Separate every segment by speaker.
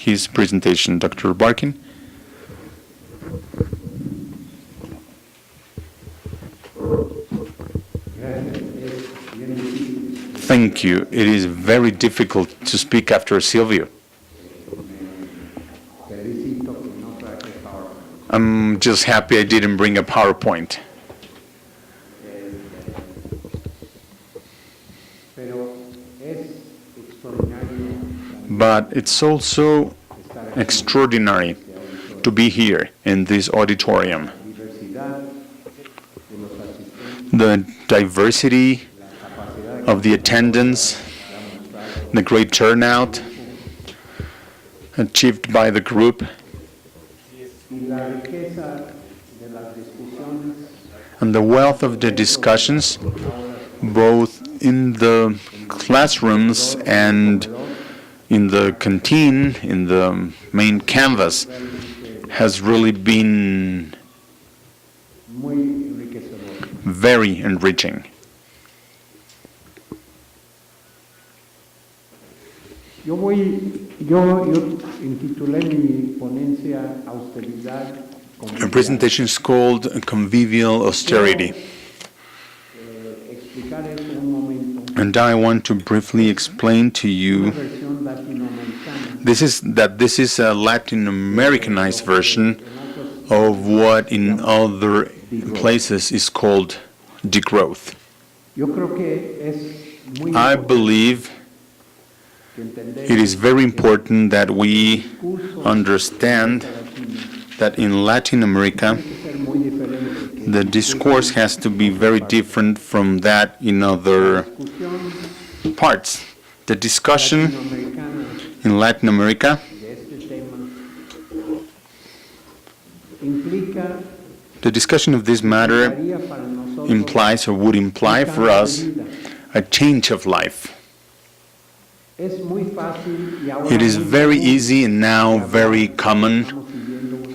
Speaker 1: his presentation. Dr. Barkin. Thank you. It is very difficult to speak after Silvio. I'm just happy I didn't bring a PowerPoint. But it's also extraordinary to be here in this auditorium. The diversity of the attendance, the great turnout achieved by the group, and the wealth of the discussions, both in the classrooms and in the canteen, in the main canvas, has really been very enriching.
Speaker 2: Yo intitulé mi ponencia Austeridad.
Speaker 1: The presentation is called Convivial Austerity. And I want to briefly explain to you this is a Latin Americanized version of what in other places is called degrowth. I believe it is very important that we understand that in Latin America, the discourse has to be very different from that in other parts. The discussion in Latin America the discussion of this matter implies or would imply for us a change of life. It is very easy and now very common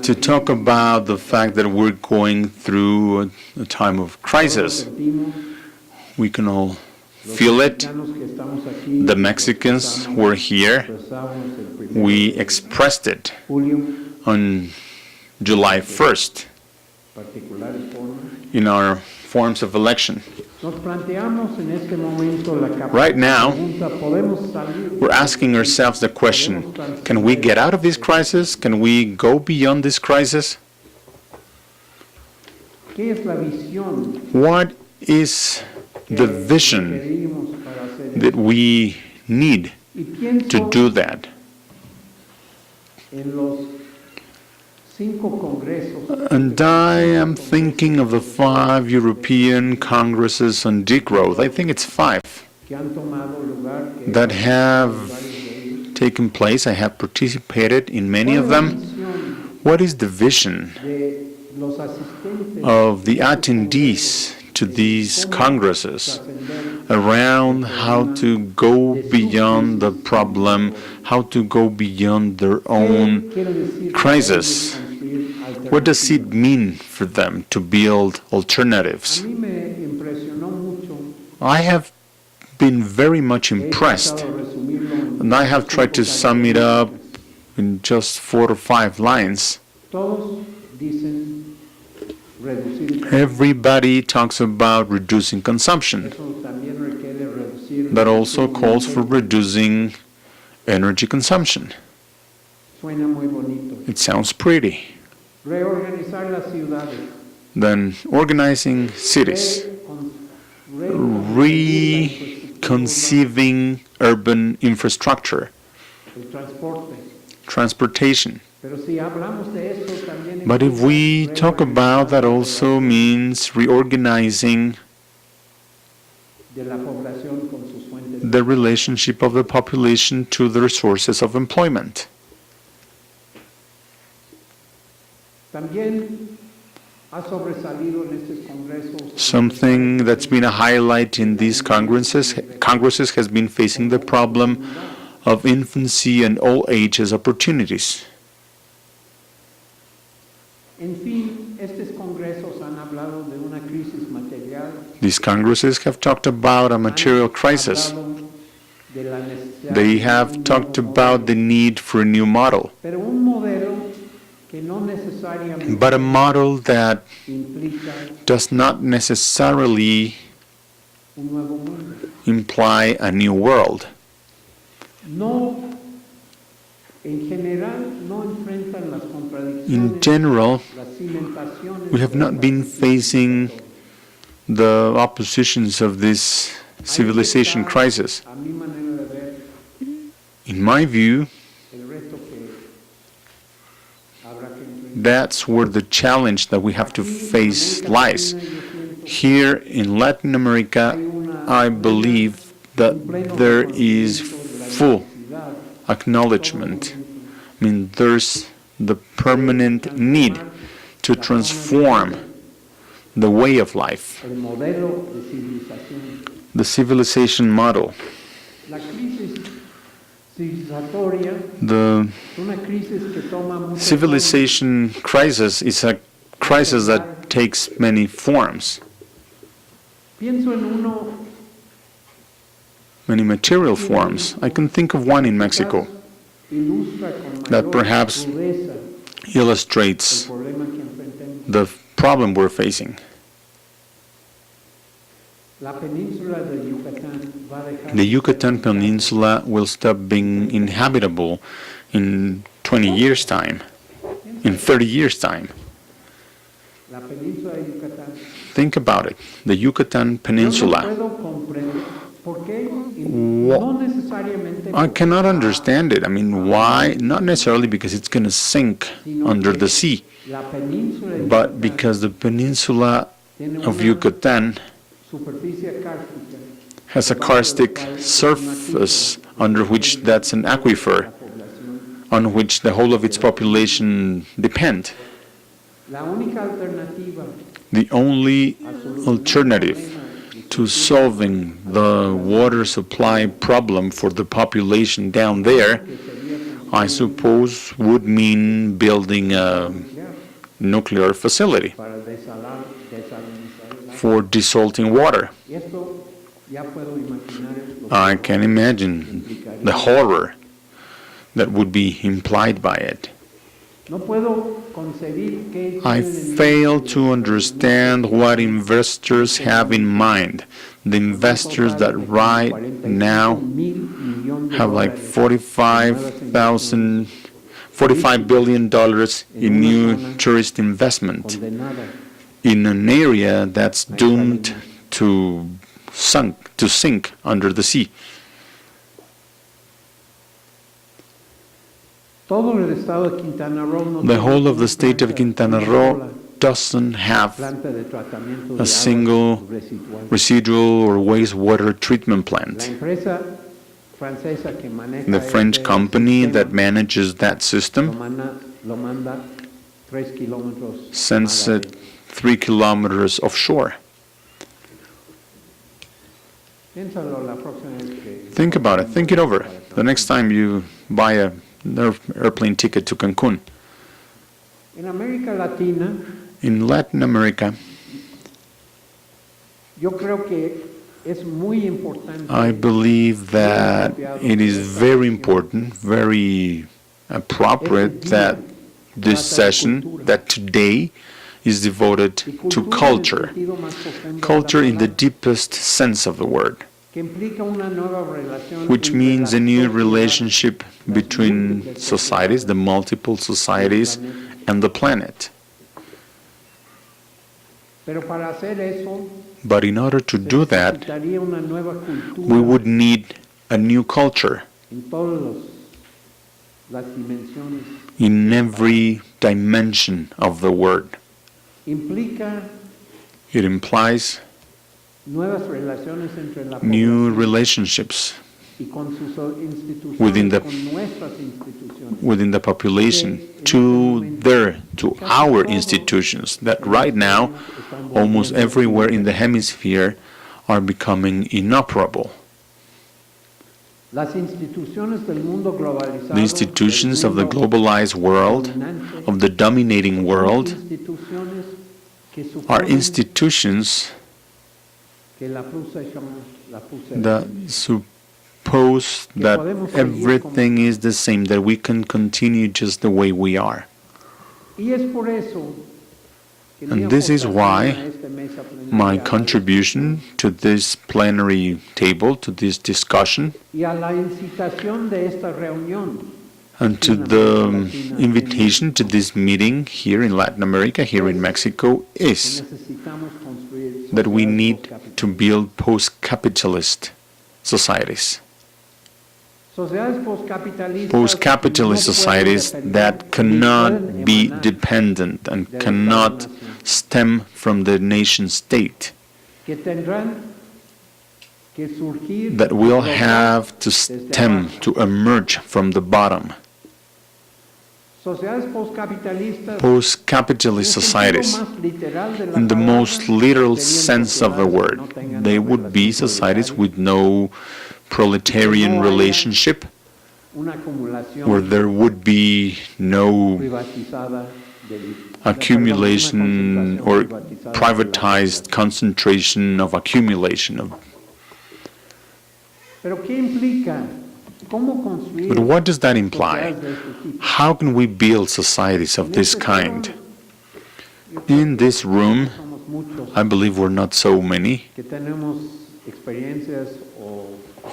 Speaker 1: to talk about the fact that we're going through a time of crisis. We can all feel it. The Mexicans were here. We expressed it on July 1st in our forms of election. Right now, we're asking ourselves the question, can we get out of this crisis? Can we go beyond this crisis? What is the vision that we need to do that? And I am thinking of the 5 European Congresses on degrowth. I think it's 5 that have taken place. I have participated in many of them. What is the vision of the attendees to these Congresses around how to go beyond the problem, how to go beyond their own crisis? What does it mean for them to build alternatives? I have been very much impressed, and I have tried to sum it up in just 4 or 5 lines. Everybody talks about reducing consumption. That also calls for reducing energy consumption. It sounds pretty. Then organizing cities, reconceiving urban infrastructure, transportation. But if we talk about that, also means reorganizing the relationship of the population to the resources of employment. Something that's been a highlight in these congresses has been facing the problem of infancy and old age as opportunities. These congresses have talked about a material crisis.
Speaker 2: de la necesidad
Speaker 1: They
Speaker 2: de
Speaker 1: have
Speaker 2: un
Speaker 1: talked
Speaker 2: nuevo
Speaker 1: about
Speaker 2: modelo.
Speaker 1: the need for a new model,
Speaker 2: Pero un modelo que no necesariamente
Speaker 1: but a model that
Speaker 2: implica
Speaker 1: does not necessarily
Speaker 2: un nuevo mundo.
Speaker 1: imply a new world.
Speaker 2: No, en general, no enfrentan las contradicciones,
Speaker 1: In general,
Speaker 2: las cimentaciones.
Speaker 1: we have not been facing the oppositions of this civilization crisis.
Speaker 2: A mi manera de ver,
Speaker 1: In my view,
Speaker 2: el reto que habrá que enfrentar.
Speaker 1: that's where the challenge that we have to face lies. Here in Latin America, I believe that there is full acknowledgement. I mean, there's the permanent need to transform the way of life,
Speaker 2: El modelo de civilización.
Speaker 1: the civilization model.
Speaker 2: La crisis civilizatoria
Speaker 1: The
Speaker 2: es una crisis que toma muchas
Speaker 1: civilization crisis is a crisis that takes many forms,
Speaker 2: formas. Pienso en uno
Speaker 1: many material forms. I can think of one in Mexico
Speaker 2: ilustra con
Speaker 1: that
Speaker 2: mayor
Speaker 1: perhaps
Speaker 2: crudeza
Speaker 1: illustrates
Speaker 2: el problema que enfrentamos.
Speaker 1: the problem we're facing.
Speaker 2: La península de Yucatán va a dejar
Speaker 1: The Yucatan Peninsula will stop being inhabitable in 20 years' time, in 30 years' time.
Speaker 2: la península de Yucatán.
Speaker 1: Think about it. The Yucatan
Speaker 2: Yo no
Speaker 1: Peninsula.
Speaker 2: puedo comprender por qué
Speaker 1: Wha-
Speaker 2: no necesariamente
Speaker 1: I cannot understand it. I mean, why? Not necessarily because it's going to sink under the sea,
Speaker 2: la península de
Speaker 1: but
Speaker 2: Yucatán
Speaker 1: because the peninsula
Speaker 2: tiene
Speaker 1: of
Speaker 2: una
Speaker 1: Yucatan
Speaker 2: superficie cárstica
Speaker 1: has a karstic surface under which that's an aquifer, on which the whole of its population depend.
Speaker 2: La única alternativa
Speaker 1: The only
Speaker 2: a solucionar
Speaker 1: alternative
Speaker 2: el problema
Speaker 1: to solving the water supply problem for the population down there,
Speaker 2: que sería
Speaker 1: I suppose, would mean building a
Speaker 2: nuclear
Speaker 1: nuclear facility
Speaker 2: para desalinizar el agua.
Speaker 1: for desalting water.
Speaker 2: Y esto ya puedo imaginar lo que
Speaker 1: I can imagine the horror that would be implied by it.
Speaker 2: no puedo concebir qué
Speaker 1: I
Speaker 2: tienen en
Speaker 1: fail
Speaker 2: mente
Speaker 1: to understand what investors have in mind. The investors that right now have like $45 billion in new tourist investment
Speaker 2: condenada
Speaker 1: in an area that's doomed to sink under the sea.
Speaker 2: todo el estado de Quintana Roo no
Speaker 1: The
Speaker 2: tiene
Speaker 1: whole of the
Speaker 2: una
Speaker 1: state of
Speaker 2: planta-
Speaker 1: Quintana
Speaker 2: una
Speaker 1: Roo
Speaker 2: sola
Speaker 1: doesn't have
Speaker 2: planta de tratamiento de
Speaker 1: a
Speaker 2: aguas
Speaker 1: single
Speaker 2: residuales.
Speaker 1: residual or wastewater treatment
Speaker 2: La
Speaker 1: plant.
Speaker 2: empresa francesa que maneja
Speaker 1: The French
Speaker 2: este
Speaker 1: company
Speaker 2: sistema
Speaker 1: that manages that
Speaker 2: lo
Speaker 1: system
Speaker 2: manda 3 kilómetros
Speaker 1: sends
Speaker 2: a la
Speaker 1: it 3 kilometers offshore.
Speaker 2: Piénsalo la próxima vez que...
Speaker 1: Think about it. Think it over. The next time you buy an airplane ticket to Cancun.
Speaker 2: En América Latina,
Speaker 1: In Latin America,
Speaker 2: yo creo que es muy importante
Speaker 1: I believe that it is very important, very appropriate that this session, that today, is devoted
Speaker 2: y
Speaker 1: to
Speaker 2: cultura en el
Speaker 1: culture.
Speaker 2: sentido más profundo de la
Speaker 1: Culture in the
Speaker 2: palabra,
Speaker 1: deepest sense of the word,
Speaker 2: que implica una nueva relación
Speaker 1: which
Speaker 2: entre
Speaker 1: means a
Speaker 2: las
Speaker 1: new
Speaker 2: sociedades,
Speaker 1: relationship
Speaker 2: las
Speaker 1: between
Speaker 2: múltiples
Speaker 1: societies, the multiple societies, and the planet.
Speaker 2: Pero para hacer eso,
Speaker 1: But in order to
Speaker 2: se
Speaker 1: do that,
Speaker 2: necesitaría una nueva cultura
Speaker 1: we would need a new culture
Speaker 2: en todas las dimensiones.
Speaker 1: in every dimension of the word.
Speaker 2: Implica
Speaker 1: It implies
Speaker 2: nuevas relaciones entre la
Speaker 1: new
Speaker 2: población
Speaker 1: relationships
Speaker 2: y con sus instituciones,
Speaker 1: within the-
Speaker 2: con nuestras instituciones.
Speaker 1: within the population to our institutions that right now, almost everywhere in the hemisphere, are becoming inoperable.
Speaker 2: Las instituciones del mundo globalizado,
Speaker 1: The institutions
Speaker 2: del
Speaker 1: of the
Speaker 2: mundo
Speaker 1: globalized world,
Speaker 2: dominante,
Speaker 1: of the dominating
Speaker 2: son
Speaker 1: world,
Speaker 2: instituciones que
Speaker 1: are
Speaker 2: suponen
Speaker 1: institutions
Speaker 2: que la poseyamos, la poseyamos.
Speaker 1: that suppose that everything is the same, that we can continue just the way we are. And this is why my contribution to this plenary table, to this discussion, and to the invitation to this meeting here in Latin America, here in Mexico, is that we need to build post-capitalist societies. Post-capitalist societies that cannot be dependent and cannot stem from the nation state, that will have to stem, to emerge from the bottom. Post-capitalist societies, in the most literal sense of the word, they would be societies with no proletarian relationship, where there would be no accumulation or privatized concentration of accumulation of. But what does that imply? How can we build societies of this kind? In this room, I believe we're not so many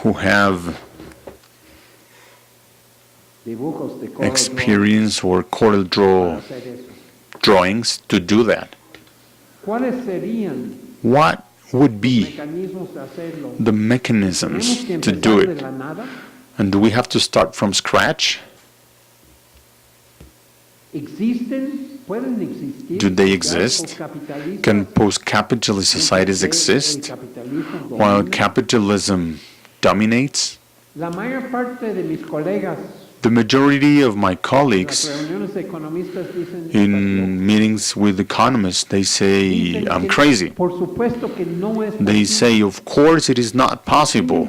Speaker 1: who have experience or corel draw drawings to do that. What would be the mechanisms to do it? And do we have to start from scratch? Do they exist? Can post-capitalist societies exist while capitalism dominates? The majority of my colleagues in meetings with economists, they say, I'm crazy. They say, of course it is not possible.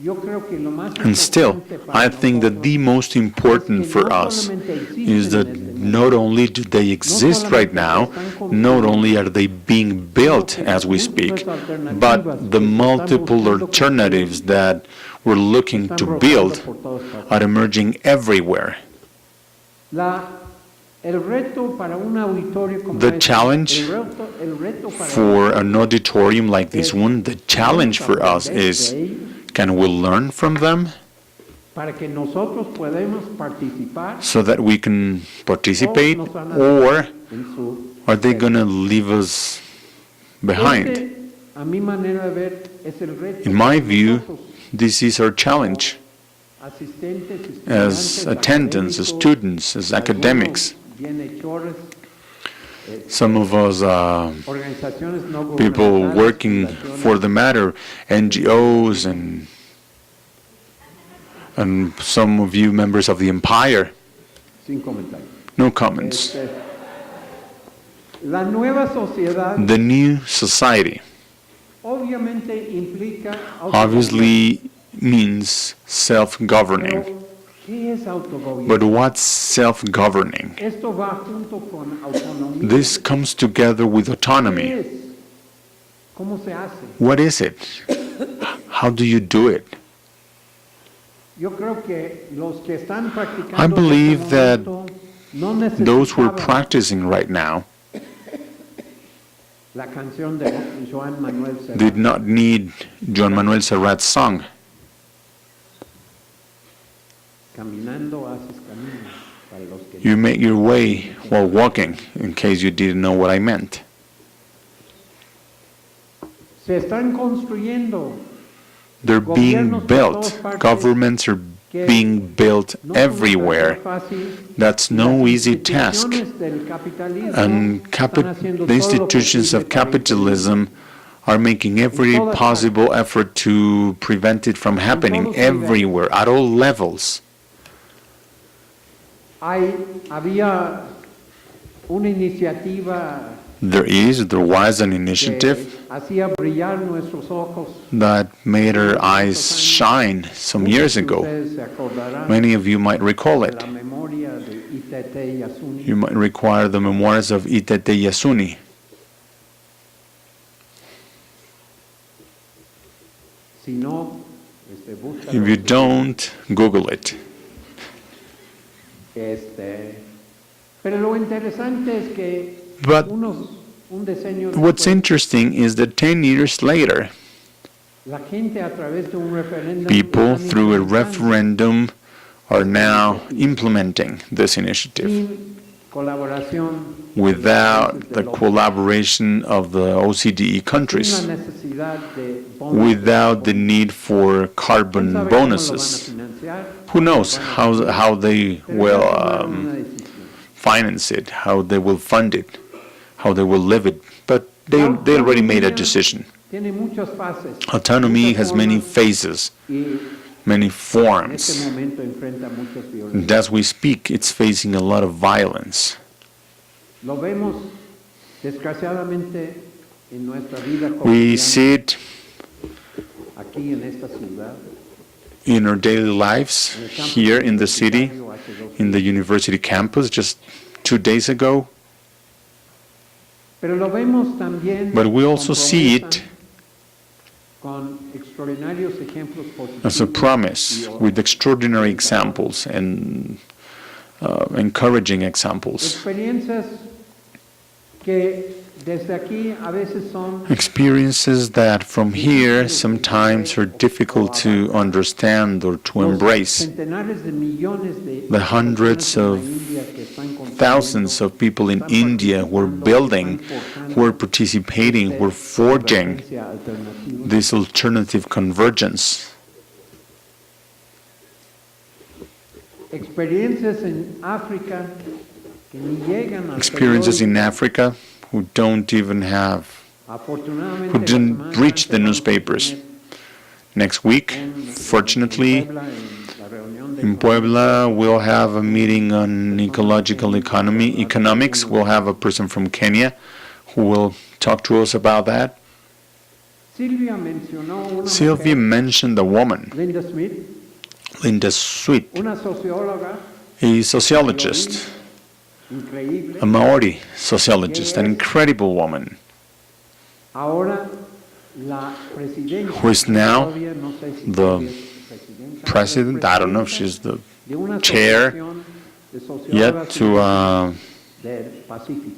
Speaker 1: And still, I think that the most important for us is that not only do they exist right now, not only are they being built as we speak, but the multiple alternatives that we're looking to build are emerging everywhere. The challenge for an auditorium like this one, the challenge for us is, can we learn from them so that we can participate, or are they going to leave us behind? In my view, this is our challenge as attendants, as students, as academics. Some of us, people working for the matter, NGOs, and some of you members of the empire. No comments. The new society obviously means self-governing. But what's self-governing? This comes together with autonomy. What is it? How do you do it? I believe that those who are practicing right now did not need Joan Manuel Serrat's song. You make your way while walking, in case you didn't know what I meant. They're being built. Governments are being built everywhere. That's no easy task. And the institutions of capitalism are making every possible effort to prevent it from happening everywhere, at all levels. There was an initiative that made our eyes shine some years ago. Many of you might recall it. You might require the memoirs of Itete Yasuni.
Speaker 2: búscalo.
Speaker 1: If you don't, Google it.
Speaker 2: Pero lo interesante es que
Speaker 1: But
Speaker 2: un decenio
Speaker 1: what's
Speaker 2: después,
Speaker 1: interesting is that 10 years later,
Speaker 2: la gente a través de un referéndum
Speaker 1: people,
Speaker 2: están
Speaker 1: through a
Speaker 2: implementando
Speaker 1: referendum, are now implementing this initiative
Speaker 2: sin colaboración de los
Speaker 1: without
Speaker 2: países
Speaker 1: the
Speaker 2: del OCDE,
Speaker 1: collaboration of the OCDE
Speaker 2: sin
Speaker 1: countries,
Speaker 2: la necesidad de bonos,
Speaker 1: without the need for
Speaker 2: ¿Quién
Speaker 1: carbon
Speaker 2: sabe cómo lo van a
Speaker 1: bonuses.
Speaker 2: financiar?
Speaker 1: Who knows how they
Speaker 2: Pero
Speaker 1: will
Speaker 2: ya tomaron una decisión.
Speaker 1: finance it, how they will fund it, how they will live it. But they already made a decision.
Speaker 2: Tiene muchas fases.
Speaker 1: Autonomy
Speaker 2: muchas
Speaker 1: has many
Speaker 2: formas,
Speaker 1: phases,
Speaker 2: y
Speaker 1: many
Speaker 2: en este
Speaker 1: forms.
Speaker 2: momento enfrenta muchas violencias.
Speaker 1: And as we speak, it's facing a lot of violence.
Speaker 2: Lo vemos desgraciadamente en nuestra vida
Speaker 1: We
Speaker 2: cotidiana,
Speaker 1: see it
Speaker 2: aquí en esta ciudad,
Speaker 1: in our daily lives
Speaker 2: en el campus
Speaker 1: here in the city,
Speaker 2: universitario hace 2
Speaker 1: in the
Speaker 2: días.
Speaker 1: university campus just 2 days ago.
Speaker 2: Pero lo vemos también
Speaker 1: But we
Speaker 2: con
Speaker 1: also see
Speaker 2: promesa,
Speaker 1: it
Speaker 2: con extraordinarios ejemplos
Speaker 1: as a
Speaker 2: positivos
Speaker 1: promise
Speaker 2: y
Speaker 1: with extraordinary examples and encouraging examples.
Speaker 2: experiencias que desde aquí a veces son
Speaker 1: Experiences that from here sometimes are difficult to understand or to
Speaker 2: los
Speaker 1: embrace.
Speaker 2: centenares de millones de
Speaker 1: The hundreds
Speaker 2: personas en la
Speaker 1: of
Speaker 2: India que están construyendo,
Speaker 1: thousands of people in
Speaker 2: están
Speaker 1: India who are
Speaker 2: participando,
Speaker 1: building,
Speaker 2: están
Speaker 1: who are
Speaker 2: forjando
Speaker 1: participating, who are
Speaker 2: esta
Speaker 1: forging
Speaker 2: convergencia alternativa.
Speaker 1: this alternative convergence.
Speaker 2: Experiencias en África que ni llegan al
Speaker 1: Experiences in
Speaker 2: periódico.
Speaker 1: Africa who don't even have,
Speaker 2: Afortunadamente,
Speaker 1: who
Speaker 2: la
Speaker 1: didn't
Speaker 2: semana
Speaker 1: reach the
Speaker 2: entrante
Speaker 1: newspapers.
Speaker 2: vamos
Speaker 1: Next week,
Speaker 2: a tener
Speaker 1: fortunately,
Speaker 2: en Puebla, en la reunión de
Speaker 1: in Puebla, we'll have a meeting on ecological economics. We'll have a person from Kenya who will talk to us about that.
Speaker 2: Silvia mencionó una
Speaker 1: Sylvia
Speaker 2: mujer,
Speaker 1: mentioned a woman,
Speaker 2: Linda Smith,
Speaker 1: Linda Sweet,
Speaker 2: una socióloga
Speaker 1: a sociologist,
Speaker 2: increíble.
Speaker 1: a Maori sociologist, an incredible woman,
Speaker 2: Ahora la presidenta,
Speaker 1: who is now
Speaker 2: todavía no sé si
Speaker 1: the
Speaker 2: todavía es presidenta,
Speaker 1: president. I don't know if
Speaker 2: presidenta
Speaker 1: she's the
Speaker 2: de una
Speaker 1: chair
Speaker 2: asociación de sociólogas
Speaker 1: yet to
Speaker 2: del Pacífico.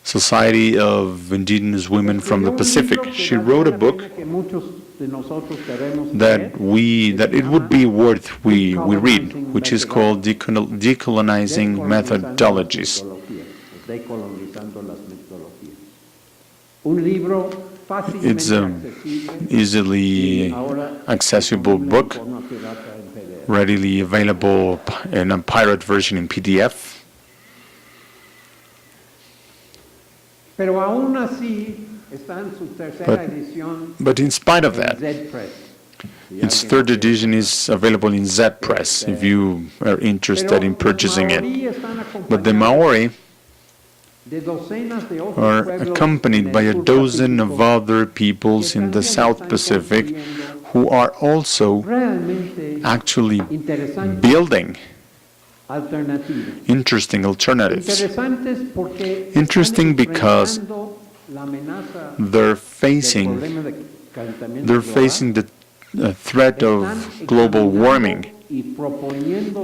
Speaker 1: Society of Indigenous Women from the
Speaker 2: Escribió un
Speaker 1: Pacific.
Speaker 2: libro que
Speaker 1: She
Speaker 2: vale
Speaker 1: wrote a
Speaker 2: la
Speaker 1: book
Speaker 2: pena que muchos de nosotros debemos
Speaker 1: that
Speaker 2: leer,
Speaker 1: it would be worth we read, which is called Decolonizing Methodologies.
Speaker 2: Decolonizando las metodologías. Un libro
Speaker 1: It's
Speaker 2: fácilmente
Speaker 1: an
Speaker 2: accesible,
Speaker 1: easily
Speaker 2: ahora
Speaker 1: accessible
Speaker 2: disponible en
Speaker 1: book,
Speaker 2: forma pirata en PDF.
Speaker 1: readily available in a pirate version in PDF.
Speaker 2: Pero aún así está en su tercera edición
Speaker 1: But in spite of
Speaker 2: en
Speaker 1: that,
Speaker 2: Z-Press. Si
Speaker 1: its
Speaker 2: alguien
Speaker 1: third
Speaker 2: quiere.
Speaker 1: edition is available in Z Press if you are interested in purchasing it. But the Maori are accompanied by a dozen of other peoples in the South Pacific who are also actually building interesting alternatives. Interesting because they're facing the threat of global warming.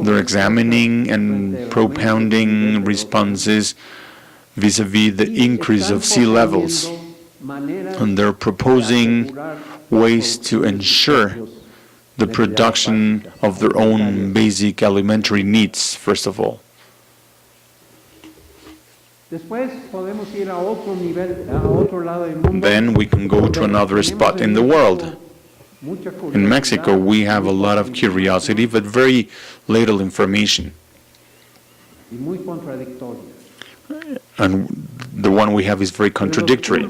Speaker 1: They're examining and propounding responses vis-à-vis the increase of sea levels, and they're proposing ways to ensure the production of their own basic elementary needs, first of all. Then we can go to another spot in the world. In Mexico, we have a lot of curiosity, but very little information. And the one we have is very contradictory.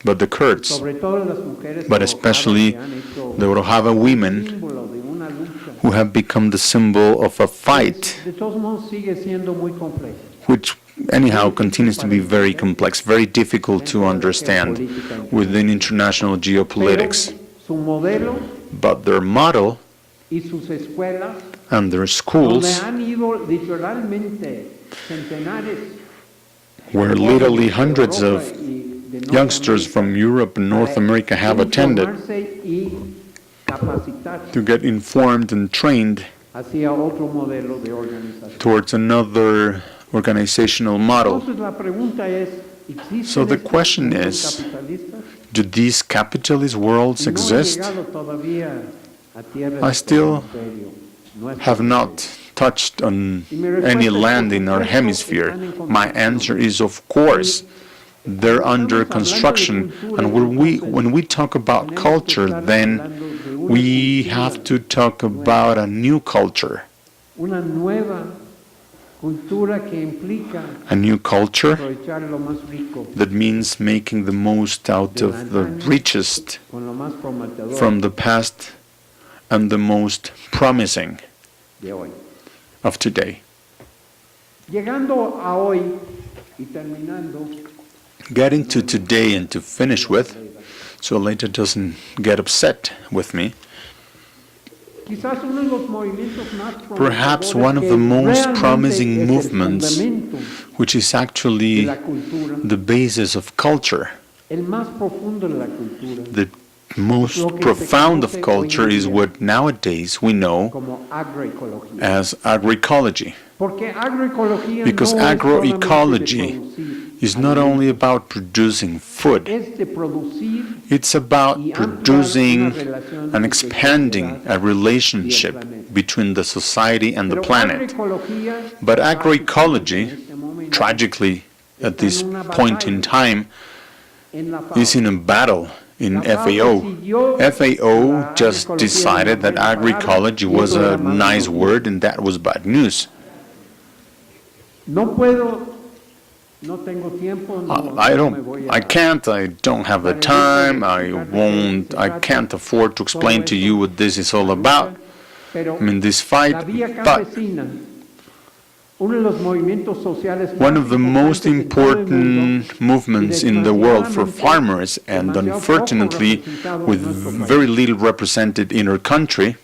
Speaker 1: But the Kurds, but especially the Rojava women, who have become the symbol of a fight, which anyhow continues to be very complex, very difficult to understand within international geopolitics. But their model and their schools, where literally hundreds of youngsters from Europe and North America have attended
Speaker 2: capacitarse
Speaker 1: to get informed and trained
Speaker 2: hacia otro modelo de organización.
Speaker 1: towards another organizational model.
Speaker 2: Entonces la pregunta es,
Speaker 1: So the
Speaker 2: ¿existen
Speaker 1: question
Speaker 2: estos
Speaker 1: is,
Speaker 2: capitalistas?
Speaker 1: do these capitalist worlds
Speaker 2: No he
Speaker 1: exist?
Speaker 2: llegado todavía a tierras
Speaker 1: I still
Speaker 2: del imperio. No es
Speaker 1: have
Speaker 2: posible.
Speaker 1: not touched on any land in our hemisphere. My answer is, of course, they're under construction. And when we talk about culture, then we have to talk about a new culture.
Speaker 2: Una nueva cultura que implica
Speaker 1: A new culture
Speaker 2: aprovechar lo más rico
Speaker 1: that means making the most out of the richest
Speaker 2: con lo más prometedor
Speaker 1: from the past and the most promising
Speaker 2: de hoy.
Speaker 1: of today.
Speaker 2: Llegando a hoy y terminando,
Speaker 1: Getting to today and to finish with, so Leita doesn't get upset with me,
Speaker 2: quizás uno de los movimientos más
Speaker 1: perhaps
Speaker 2: prometedores
Speaker 1: one of
Speaker 2: que
Speaker 1: the most
Speaker 2: realmente
Speaker 1: promising
Speaker 2: es el
Speaker 1: movements,
Speaker 2: fundamento
Speaker 1: which is
Speaker 2: de
Speaker 1: actually
Speaker 2: la cultura,
Speaker 1: the basis of culture,
Speaker 2: el más profundo de la cultura,
Speaker 1: the most profound of culture, is what nowadays we know
Speaker 2: como agroecología.
Speaker 1: as agroecology.
Speaker 2: Porque agroecología
Speaker 1: Because
Speaker 2: no es solamente de
Speaker 1: agroecology
Speaker 2: producir
Speaker 1: is not only about producing food,
Speaker 2: es de producir
Speaker 1: it's about producing and expanding a relationship between the society and the
Speaker 2: pero
Speaker 1: planet.
Speaker 2: agroecología
Speaker 1: But agroecology,
Speaker 2: en este momento
Speaker 1: tragically, at this point in time,
Speaker 2: en la FAO.
Speaker 1: is in a battle in FAO. FAO just decided that agroecology was a nice word and that was bad news.
Speaker 2: No puedo, no tengo tiempo, no,
Speaker 1: I
Speaker 2: no me voy
Speaker 1: don't,
Speaker 2: a-
Speaker 1: I can't, I don't have the time, I can't afford to explain to you what this is all about.
Speaker 2: Pero
Speaker 1: I mean, this
Speaker 2: la
Speaker 1: fight,
Speaker 2: vía
Speaker 1: but
Speaker 2: campesina, uno de los movimientos sociales más
Speaker 1: one of the most
Speaker 2: importantes en todo el mundo,
Speaker 1: important movements in the world for farmers, and unfortunately with very little represented in our country,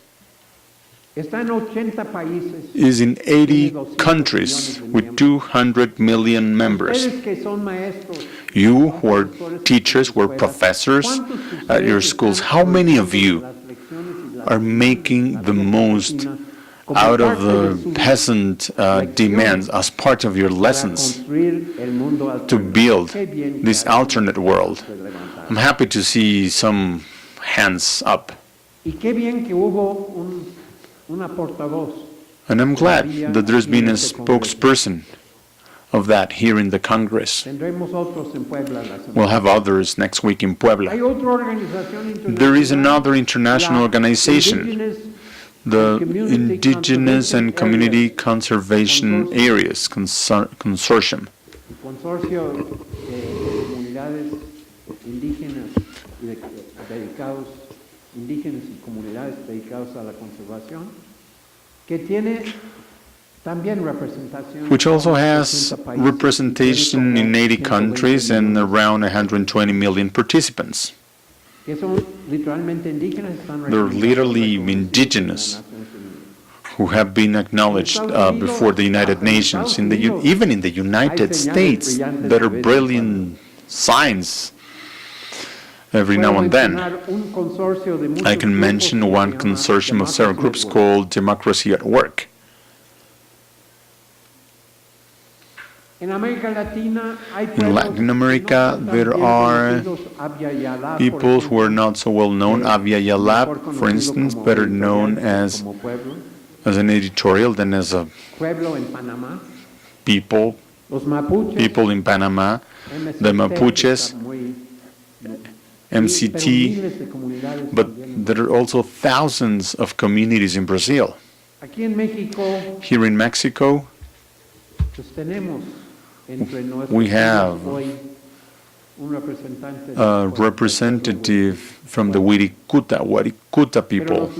Speaker 2: está en 80 países.
Speaker 1: is in 80 countries with 200 million members.
Speaker 2: Ustedes que son maestros,
Speaker 1: You who are teachers, who are professors at your schools, how many of you
Speaker 2: las lecciones y las
Speaker 1: are making the most out of the peasant demands as part of your
Speaker 2: para
Speaker 1: lessons
Speaker 2: construir el mundo
Speaker 1: to
Speaker 2: alternativo?
Speaker 1: build
Speaker 2: Qué bien que
Speaker 1: this
Speaker 2: hay
Speaker 1: alternate world?
Speaker 2: que levantar.
Speaker 1: I'm happy to see some hands up,
Speaker 2: Y qué bien que hubo una portavoz.
Speaker 1: and I'm glad that there's been a spokesperson of that here in the Congress.
Speaker 2: Tendremos otros en Puebla la semana.
Speaker 1: We'll have others next week in
Speaker 2: Hay
Speaker 1: Puebla.
Speaker 2: otra organización internacional.
Speaker 1: There is another international
Speaker 2: la
Speaker 1: organization,
Speaker 2: Indigenous
Speaker 1: the
Speaker 2: Community
Speaker 1: Indigenous and
Speaker 2: Conservation
Speaker 1: Community
Speaker 2: Areas
Speaker 1: Conservation Areas Consortium.
Speaker 2: el consorcio de comunidades indígenas y dedicados indígenas y comunidades dedicadas a la conservación, que tiene también representación,
Speaker 1: Which also has
Speaker 2: 80 países,
Speaker 1: representation in 80 countries and around 120 million participants.
Speaker 2: que son literalmente indígenas, están
Speaker 1: They're literally
Speaker 2: reconocidos
Speaker 1: indigenous,
Speaker 2: por las Naciones Unidas.
Speaker 1: who have been acknowledged before the United Nations, even in the United States. There are brilliant signs every now and then. I can mention one consortium of several groups called Democracy at Work.
Speaker 2: In
Speaker 1: Latin America, there are peoples who are not so well known. Avia Yalap, for instance, better known as an editorial than as a people in Panama, the Mapuches, MCT, but there are also thousands of communities in Brazil. Here in Mexico, we have a representative from the Wirikuta people,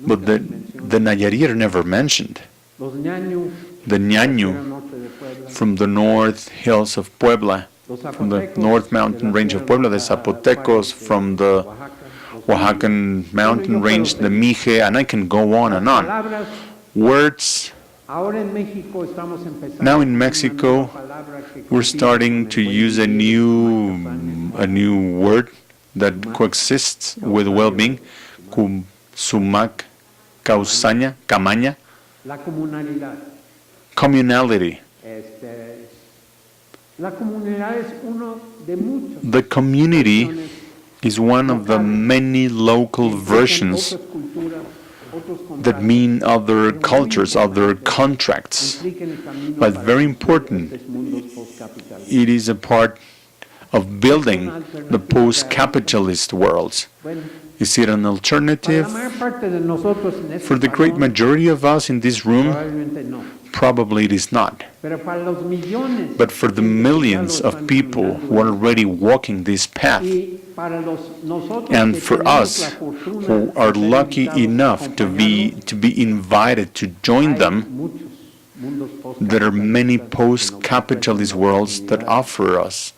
Speaker 1: but the Nayarit are never mentioned. The Ñañu from the North Hills of Puebla, from the North Mountain Range of Puebla, the Zapotecos from the Oaxacan Mountain Range, the Mije, and I can go on and on. Words. Now in Mexico, we're starting to use a new word that coexists with well-being sumac, camaña,
Speaker 2: la comunalidad.
Speaker 1: communality.
Speaker 2: La comunidad es uno de muchos.
Speaker 1: The community is one of the many local versions that mean other cultures, other contracts. But very important, it is a part of building the post-capitalist worlds. Is it an alternative? For the great majority of us in this room, probably it is not. But for the millions of people who are already walking this path, and for us who are lucky enough to be invited to join them, there are many post-capitalist worlds that offer us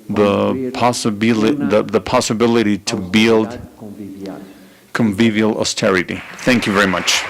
Speaker 1: the possibility to build convivial austerity. Thank you very much.